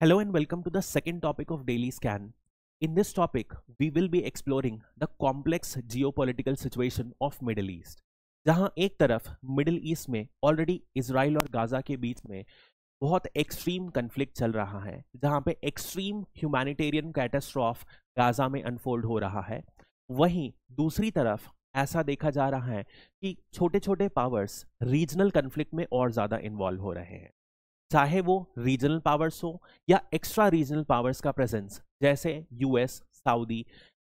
Hello and welcome to the second topic of Daily Scan. In this topic, we will be exploring the complex geopolitical situation of Middle East. जहां एक तरफ middle East में already Israel और Gaza के बीच में बहुत extreme conflict चल रहा है, जहां पे एक्सट्रीम ह्यूमैनिटेरियन कैटास्ट्रॉफ गाजा में अनफोल्ड हो रहा है, वहीं दूसरी तरफ ऐसा देखा जा रहा है कि छोटे छोटे पावर्स रीजनल कन्फ्लिक्ट में और ज़्यादा इन्वॉल्व हो रहे हैं, चाहे वो रीजनल पावर्स हो या एक्स्ट्रा रीजनल पावर्स का प्रेजेंस जैसे यूएस, सऊदी,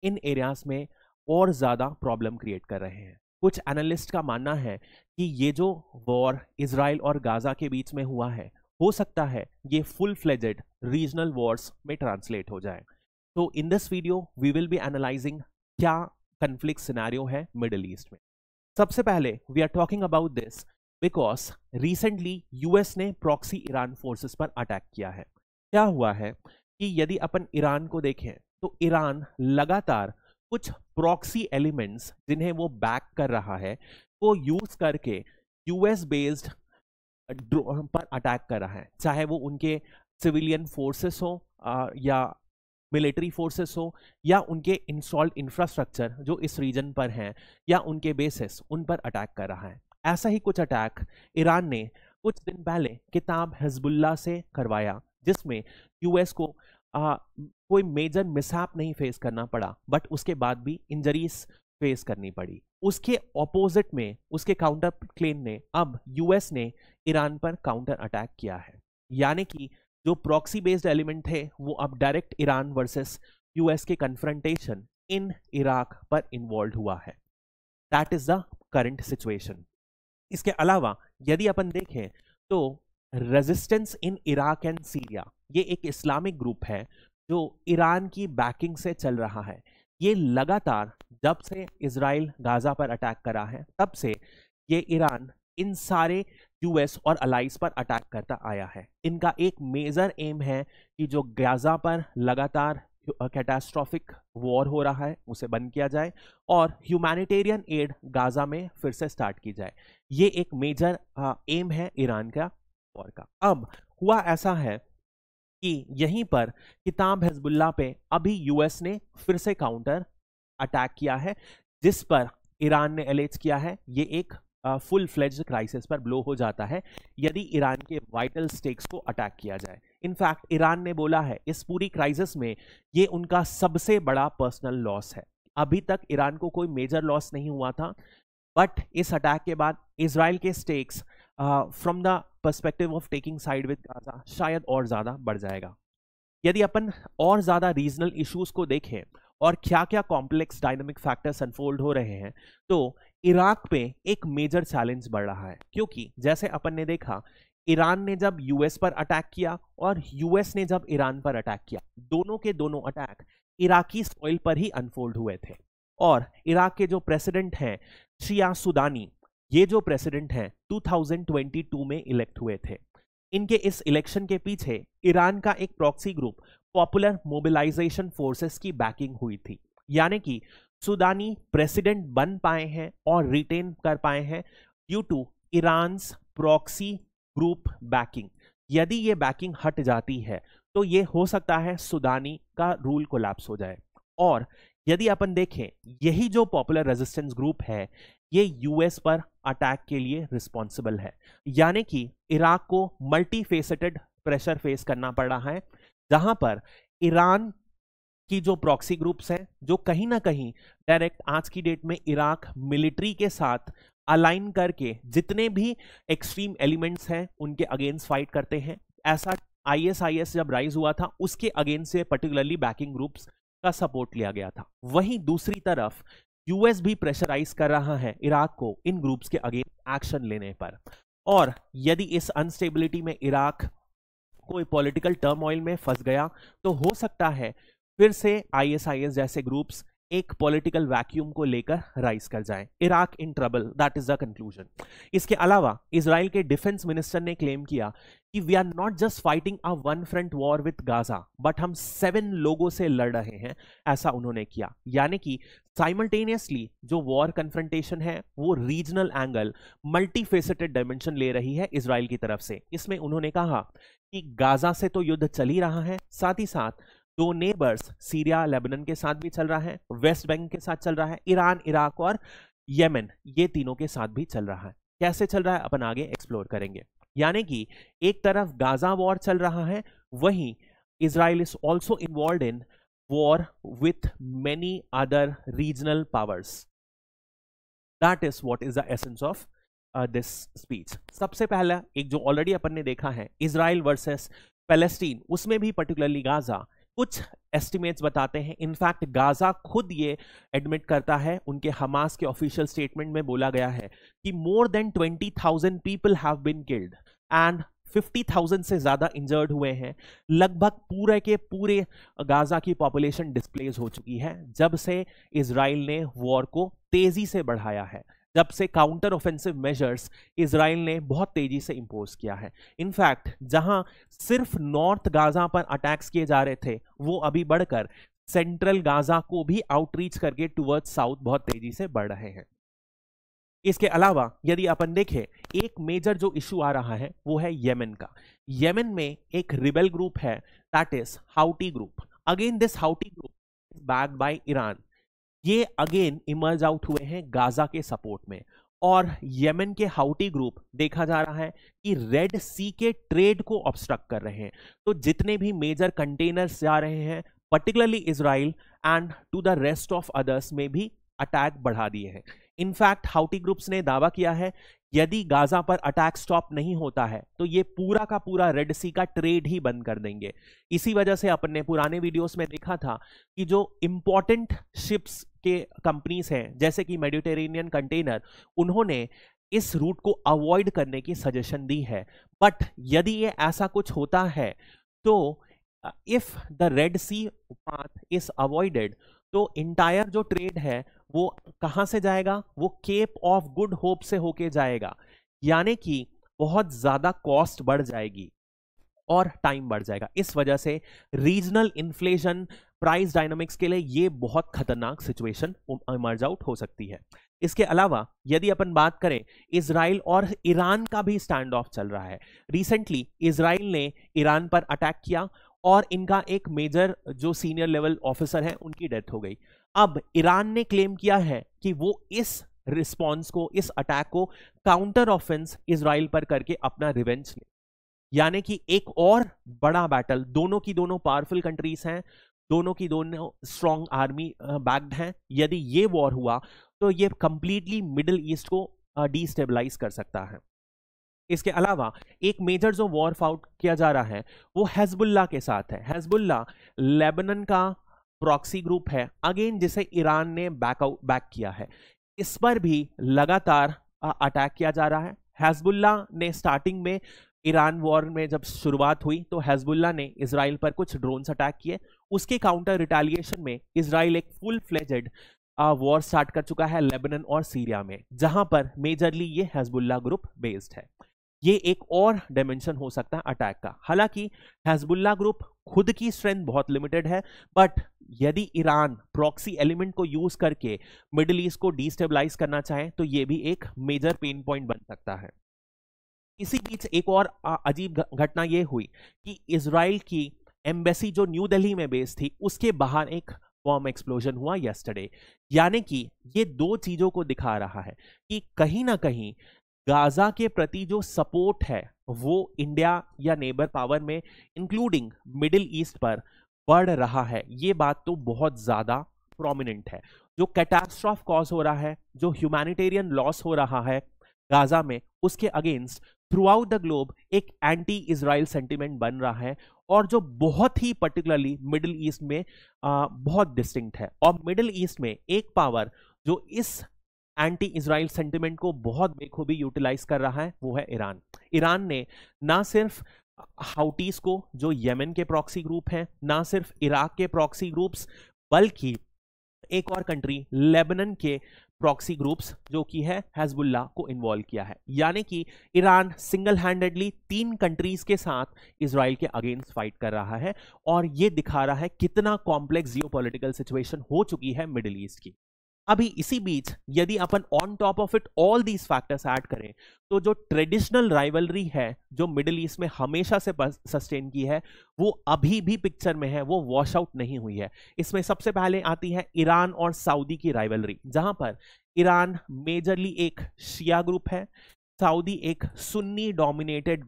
इन एरियाज में और ज़्यादा प्रॉब्लम क्रिएट कर रहे हैं। कुछ एनालिस्ट का मानना है कि ये जो वॉर इसराइल और गाजा के बीच में हुआ है, हो सकता है ये फुल फ्लेजेड रीजनल वॉर्स में ट्रांसलेट हो जाए। तो in this video we will be analysing क्या कन्फ्लिक्ट सिनेरियो है मिडिल ईस्ट में। सबसे पहले we are talking about this because recently US ने प्रॉक्सी ईरान फोर्सेस पर अटैक किया है। क्या हुआ है कि यदि अपन ईरान को देखें तो ईरान लगातार कुछ प्रॉक्सी एलिमेंट्स जिन्हें वो बैक कर रहा है को यूज करके यूएस बेस्ड पर अटैक कर रहा है, चाहे वो उनके सिविलियन फोर्सेस हो या मिलिट्री फोर्सेस हो या उनके इंस्टॉल्ड इंफ्रास्ट्रक्चर जो इस रीजन पर हैं या उनके बेसिस उन पर अटैक कर रहा है। ऐसा ही कुछ अटैक ईरान ने कुछ दिन पहले किताब हिजबुल्ला से करवाया, जिसमें यूएस को कोई मेजर मिसहैप नहीं फेस करना पड़ा, बट उसके बाद भी इंजरीज फेस करनी पड़ी। उसके ऑपोजिट में उसके काउंटर क्लेम ने अब यूएस ने ईरान पर काउंटर अटैक किया है, यानी कि जो प्रॉक्सी बेस्ड एलिमेंट थे वो अब डायरेक्ट ईरान वर्सेस यूएस के कन्फ्रंटेशन इन इराक पर इन्वॉल्व हुआ है। That is the current situation. इसके अलावा यदि अपन देखें तो resistance in Iraq and Syria, ये एक इस्लामिक ग्रुप है जो ईरान की बैकिंग से चल रहा है। ये लगातार जब से इजराइल गाजा पर अटैक करा है तब से ये ईरान इन सारे यूएस और अलाइज पर अटैक करता आया है। इनका एक मेजर एम है कि जो गाजा पर लगातार कैटास्ट्रॉफिक वॉर हो रहा है उसे बंद किया जाए और ह्यूमैनिटेरियन एड गाजा में फिर से स्टार्ट की जाए। ये एक मेजर एम है ईरान का वॉर का। अब हुआ ऐसा है कि यहीं पर किताब हिजबुल्ला पे अभी यूएस ने फिर से काउंटर अटैक किया है, जिस पर ईरान ने एलेज किया है ये एक फुल फ्लेज्ड क्राइसिस पर ब्लो हो जाता है यदि ईरान के वाइटल स्टेक्स को अटैक किया जाए। इनफैक्ट ईरान ने बोला है इस पूरी क्राइसिस में ये उनका सबसे बड़ा पर्सनल लॉस है। अभी तक ईरान को कोई मेजर लॉस नहीं हुआ था, बट इस अटैक के बाद इजराइल के stakes from the perspective of taking side with Gaza शायद और ज्यादा बढ़ जाएगा। यदि अपन और ज्यादा रीजनल इश्यूज को देखें और क्या क्या कॉम्प्लेक्स डायनामिक फैक्टर्स अनफोल्ड हो रहे हैं, तो इराक पे एक मेजर चैलेंज बढ़ रहा है, क्योंकि जैसे अपन ने देखा ईरान ने जब यूएस पर अटैक किया और यूएस ने जब ईरान पर अटैक किया, दोनों के दोनों अटैक इराकी सॉइल पर ही अनफोल्ड हुए थे। और इराक के जो प्रेसिडेंट हैं शिया सुदानी, ये जो प्रेसिडेंट हैं 2022 में इलेक्ट हुए थे। इनके इस इलेक्शन के पीछे ईरान का एक proxy group popular mobilisation forces की बैकिंग हुई थी, यानी कि सुदानी प्रेसिडेंट बन पाए हैं और रिटेन कर पाए हैं due to Iran's proxy group backing. यदि ये बैकिंग हट जाती है तो ये हो सकता है सुदानी का रूल कोलैप्स हो जाए। और यदि अपन देखें यही जो पॉपुलर रेजिस्टेंस ग्रुप है ये यूएस पर अटैक के लिए रिस्पॉन्सिबल है, यानी कि इराक को मल्टी फेसेटेड प्रेशर फेस करना पड़ रहा है, जहां पर ईरान की जो प्रॉक्सी ग्रुप्स हैं जो कहीं ना कहीं डायरेक्ट आज की डेट में इराक मिलिट्री के साथ अलाइन करके जितने भी एक्सट्रीम एलिमेंट्स हैं उनके अगेंस्ट फाइट करते हैं। ऐसा आईएसआईएस जब राइज हुआ था उसके अगेंस्ट से पर्टिकुलरली बैकिंग ग्रुप्स का सपोर्ट लिया गया था। वहीं दूसरी तरफ यूएस भी प्रेशराइज कर रहा है इराक को इन ग्रुप्स के अगेंस्ट एक्शन लेने पर। और यदि इस अनस्टेबिलिटी में इराक कोई पॉलिटिकल टर्मोइल में फंस गया तो हो सकता है फिर से आईएसआईएस जैसे ग्रुप्स एक पॉलिटिकल वैक्यूम को लेकर राइज कर जाएं। Iraq in trouble, that is the conclusion. इसके अलावा इजराइल के डिफेंस मिनिस्टर ने क्लेम किया कि we are not just fighting a one front war with Gaza, but हम 7 लोगों से लड़ रहे हैं, ऐसा उन्होंने किया। यानी कि साइमल्टेनियसली जो वॉर कन्फ्रंटेशन है वो रीजनल एंगल, मल्टीफेसेटेड डायमेंशन ले रही है इजराइल की तरफ से। इसमें उन्होंने कहा कि गाजा से तो युद्ध चल ही रहा है, साथ ही साथ दो नेबर्स सीरिया लेबनान के साथ भी चल रहा है, वेस्ट बैंक के साथ चल रहा है, ईरान इराक और येमेन, ये तीनों के साथ भी चल रहा है। कैसे चल रहा है अपन आगे एक्सप्लोर करेंगे। यानी कि एक तरफ गाजा वॉर चल रहा है, वहीं Israel is also involve in war with many other regional powers. That is what is the essence of this speech. सबसे पहला एक जो ऑलरेडी अपन ने देखा है इजराइल वर्सेस पैलेस्टीन, उसमें भी पर्टिकुलरली गाजा, कुछ एस्टिमेट्स बताते हैं, इनफैक्ट गाजा खुद ये एडमिट करता है, उनके हमास के ऑफिशियल स्टेटमेंट में बोला गया है कि more than 20,000 people have been killed and 50,000 से ज्यादा इंजर्ड हुए हैं। लगभग पूरे के पूरे गाजा की पॉपुलेशन डिस्प्लेस हो चुकी है जब से इजराइल ने वॉर को तेजी से बढ़ाया है, जब से काउंटर ऑफेंसिव मेजर्स इजराइल ने बहुत तेजी से इंपोज किया है। इनफैक्ट जहां सिर्फ नॉर्थ गाजा पर अटैक्स किए जा रहे थे, वो अभी बढ़कर सेंट्रल गाजा को भी आउटरीच करके टुवर्ड्स साउथ बहुत तेजी से बढ़ रहे हैं। इसके अलावा यदि अपन देखें, एक मेजर जो इशू आ रहा है वो है येमेन का। येमेन में एक रिबेल ग्रुप है, that is Houthi group. Again this Houthi group is backed by Iran. ये अगेन इमर्ज आउट हुए हैं गाजा के सपोर्ट में, और येमेन के हाउटी ग्रुप देखा जा रहा है कि रेड सी के ट्रेड को ऑब्स्ट्रक्ट कर रहे हैं। तो जितने भी मेजर कंटेनर्स जा रहे हैं particularly Israel and to the rest of others में भी अटैक बढ़ा दिए हैं। इनफैक्ट हाउटी ग्रुप्स ने दावा किया है यदि गाजा पर अटैक स्टॉप नहीं होता है तो ये पूरा का पूरा रेड सी का ट्रेड ही बंद कर देंगे। इसी वजह से अपन ने पुराने वीडियोस में देखा था कि जो इंपॉर्टेंट शिप्स के कंपनीज हैं जैसे कि मेडिटेरेनियन कंटेनर, उन्होंने इस रूट को अवॉइड करने की सजेशन दी है। बट यदि ये ऐसा कुछ होता है तो if the Red Sea path is avoided तो इंटायर जो ट्रेड है वो कहां से जाएगा, वो केप ऑफ गुड होप से होके जाएगा। यानी कि बहुत ज्यादा कॉस्ट बढ़ जाएगी और टाइम बढ़ जाएगा। इस वजह से रीजनल इन्फ्लेशन प्राइस डायनामिक्स के लिए ये बहुत खतरनाक सिचुएशन इमर्ज आउट हो सकती है। इसके अलावा यदि अपन बात करें, इजराइल और ईरान का भी स्टैंड ऑफ चल रहा है। रिसेंटली इजराइल ने ईरान पर अटैक किया और इनका एक मेजर जो सीनियर लेवल ऑफिसर है उनकी डेथ हो गई। अब ईरान ने क्लेम किया है कि वो इस रिस्पॉन्स को, इस अटैक को काउंटर ऑफेंस इजराइल पर करके अपना रिवेंज ले। यानी कि एक और बड़ा बैटल, दोनों की दोनों पावरफुल कंट्रीज हैं, दोनों की दोनों स्ट्रॉन्ग आर्मी बैक्ड हैं। यदि ये वॉर हुआ तो ये कंप्लीटली मिडिल ईस्ट को डिस्टेबलाइज कर सकता है। इसके अलावा एक मेजर जो वॉर फाउट किया जा रहा है वो हेजबुल्ला के साथ है। हेजबुल्ला लेबनान का प्रॉक्सी ग्रुप है, अगेन जिसे ईरान ने बैक किया है। इस पर भी लगातार अटैक किया जा रहा है। हेजबुल्ला ने स्टार्टिंग में ईरान वॉर में जब शुरुआत हुई तो हेजबुल्ला ने इजराइल पर कुछ ड्रोन्स अटैक किए। उसके काउंटर रिटेलिएशन में इजराइल एक फुल फ्लेजेड वॉर स्टार्ट कर चुका है लेबनान और सीरिया में, जहां पर मेजरली ये हेजबुल्ला ग्रुप बेस्ड है। ये एक और डायमेंशन हो सकता है अटैक का। हालांकि हेजबुल्ला ग्रुप खुद की स्ट्रेंथ बहुत लिमिटेड है, बट यदि ईरान प्रॉक्सी एलिमेंट को यूज करके मिडिल ईस्ट को डिस्टेबलाइज करना चाहे तो ये भी एक मेजर पेन पॉइंट बन सकता है। इसी बीच एक और अजीब घटना यह हुई कि इजराइल की एम्बेसी जो न्यू दिल्ली में बेस्ड थी उसके बाहर एक बॉम्ब एक्सप्लोजन हुआ येस्टरडे। यानी कि ये दो चीजों को दिखा रहा है कि कहीं ना कहीं गाजा के प्रति जो सपोर्ट है वो इंडिया या नेबर पावर में इंक्लूडिंग मिडिल ईस्ट पर बढ़ रहा है। ये बात तो बहुत ज्यादा प्रोमिनेंट है। जो कैटास्ट्रॉफ कॉज हो रहा है, जो ह्यूमैनिटेरियन लॉस हो रहा है गाजा में, उसके against through out the globe एक एंटी इजराइल सेंटिमेंट बन रहा है, और जो बहुत ही पर्टिकुलरली मिडिल ईस्ट में बहुत डिस्टिंक्ट है। और मिडिल ईस्ट में एक पावर जो इस एंटी इजराइल सेंटिमेंट को बहुत बेखूबी यूटिलाइज कर रहा है वो है ईरान। ईरान ने ना सिर्फ हाउटीज को जो येमेन के प्रॉक्सी ग्रुप हैं, ना सिर्फ इराक के प्रॉक्सी ग्रुप्स, बल्कि एक और कंट्री लेबनान के प्रॉक्सी ग्रुप्स जो कि है हिजबुल्लाह को इन्वॉल्व किया है। यानी कि ईरान सिंगल हैंडेडली 3 कंट्रीज के साथ इजराइल के अगेंस्ट फाइट कर रहा है, और ये दिखा रहा है कितना कॉम्प्लेक्स जियोपॉलिटिकल सिचुएशन हो चुकी है मिडिल ईस्ट की। अभी इसी बीच यदि अपन on top of it all these factors add करें, तो जो ट्रेडिशनल राइवलरी है जो मिडिल ईस्ट में हमेशा से सस्टेन की है, वो अभी भी पिक्चर में है, वो वॉश आउट नहीं हुई है। इसमें सबसे पहले आती है ईरान और सऊदी की राइवलरी, जहां पर ईरान मेजरली एक शिया ग्रुप है, सऊदी एक सुन्नी डोमिनेटेड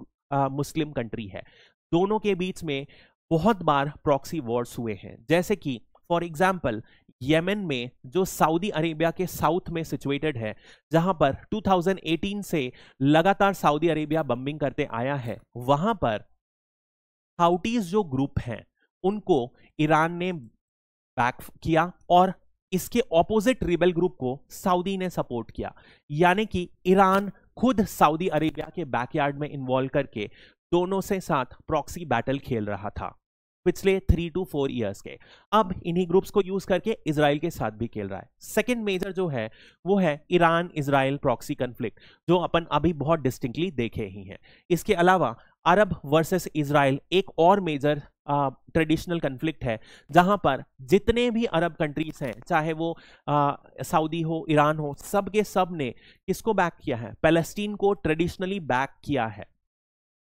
मुस्लिम कंट्री है। दोनों के बीच में बहुत बार प्रॉक्सी वॉर्स हुए हैं, जैसे कि फॉर एग्जाम्पल येमेन में जो सऊदी अरेबिया के साउथ में सिचुएटेड है, जहां पर 2018 से लगातार सऊदी अरेबिया बम्बिंग करते आया है, वहां पर हाउटीज जो ग्रुप हैं उनको ईरान ने बैक किया और इसके ऑपोजिट रिबेल ग्रुप को सऊदी ने सपोर्ट किया। यानी कि ईरान खुद सऊदी अरेबिया के बैकयार्ड में इन्वॉल्व करके दोनों से साथ प्रॉक्सी बैटल खेल रहा था पिछले 3 to 4 इयर्स के। अब इन्हीं ग्रुप्स को यूज करके इजराइल के साथ भी खेल रहा है। सेकंड मेजर जो है वो है ईरान इजराइल प्रॉक्सी कन्फ्लिक्ट, जो अपन अभी बहुत डिस्टिंक्टली देखे ही हैं। इसके अलावा अरब वर्सेस इजराइल एक और मेजर ट्रेडिशनल कन्फ्लिक्ट है, जहां पर जितने भी अरब कंट्रीज हैं, चाहे वो सऊदी हो, ईरान हो, सब के सब ने किसको बैक किया है? पैलेस्टीन को ट्रेडिशनली बैक किया है।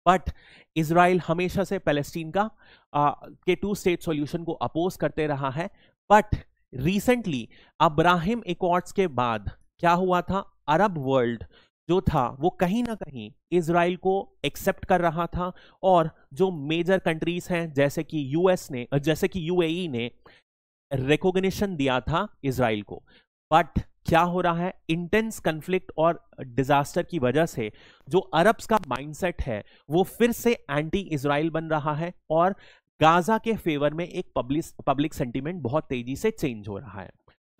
बट इजराइल हमेशा से पैलेस्टीन का के 2 स्टेट सॉल्यूशन को अपोज करते रहा है। बट रिसेंटली अब्राहिम एकॉर्ड्स के बाद क्या हुआ था? अरब वर्ल्ड जो था वो कहीं ना कहीं इजराइल को एक्सेप्ट कर रहा था, और जो मेजर कंट्रीज हैं जैसे कि यूएई ने रिकॉग्निशन दिया था इजराइल को। बट क्या हो रहा है? इंटेंस कन्फ्लिक्ट और डिजास्टर की वजह से जो अरब्स का माइंडसेट है वो फिर से एंटी इजराइल बन रहा है, और गाजा के फेवर में एक पब्लिक सेंटीमेंट बहुत तेजी से चेंज हो रहा है।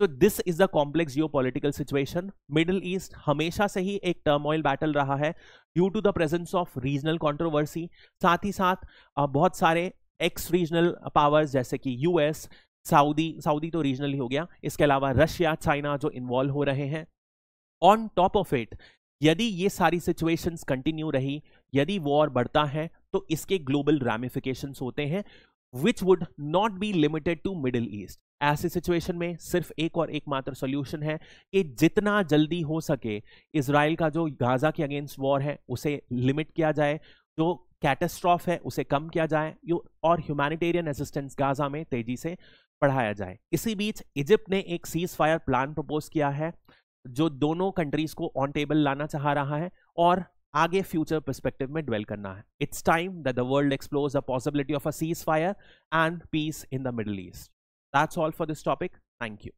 तो this is the complex geopolitical situation. Middle East हमेशा से ही एक टर्मोइल बैटल रहा है due to the presence of regional controversy. साथ ही साथ बहुत सारे एक्स रीजनल पावर्स जैसे कि यूएस, सऊदी तो रीजनल ही हो गया, इसके अलावा रशिया, चाइना जो इन्वॉल्व हो रहे हैं। ऑन टॉप ऑफ इट, यदि ये सारी सिचुएशंस कंटिन्यू रही, यदि वॉर बढ़ता है, तो इसके ग्लोबल रैमिफिकेशंस होते हैं which would not be limited to Middle East. ऐसी सिचुएशन में सिर्फ एक और एकमात्र सॉल्यूशन है कि जितना जल्दी हो सके इजराइल का जो गाजा के अगेंस्ट वॉर है उसे लिमिट किया जाए, जो कैटास्ट्रॉफ है उसे कम किया जाए, और ह्यूमैनिटेरियन असिस्टेंस गाजा में तेजी से बढ़ाया जाए। इसी बीच इजिप्ट ने एक सीज फायर प्लान प्रपोज किया है जो दोनों कंट्रीज को ऑन टेबल लाना चाह रहा है और आगे फ्यूचर पर्सपेक्टिव में ड्वेल करना है। It's time that the world explores the possibility of a ceasefire and peace in the Middle East. That's all for this topic. Thank you.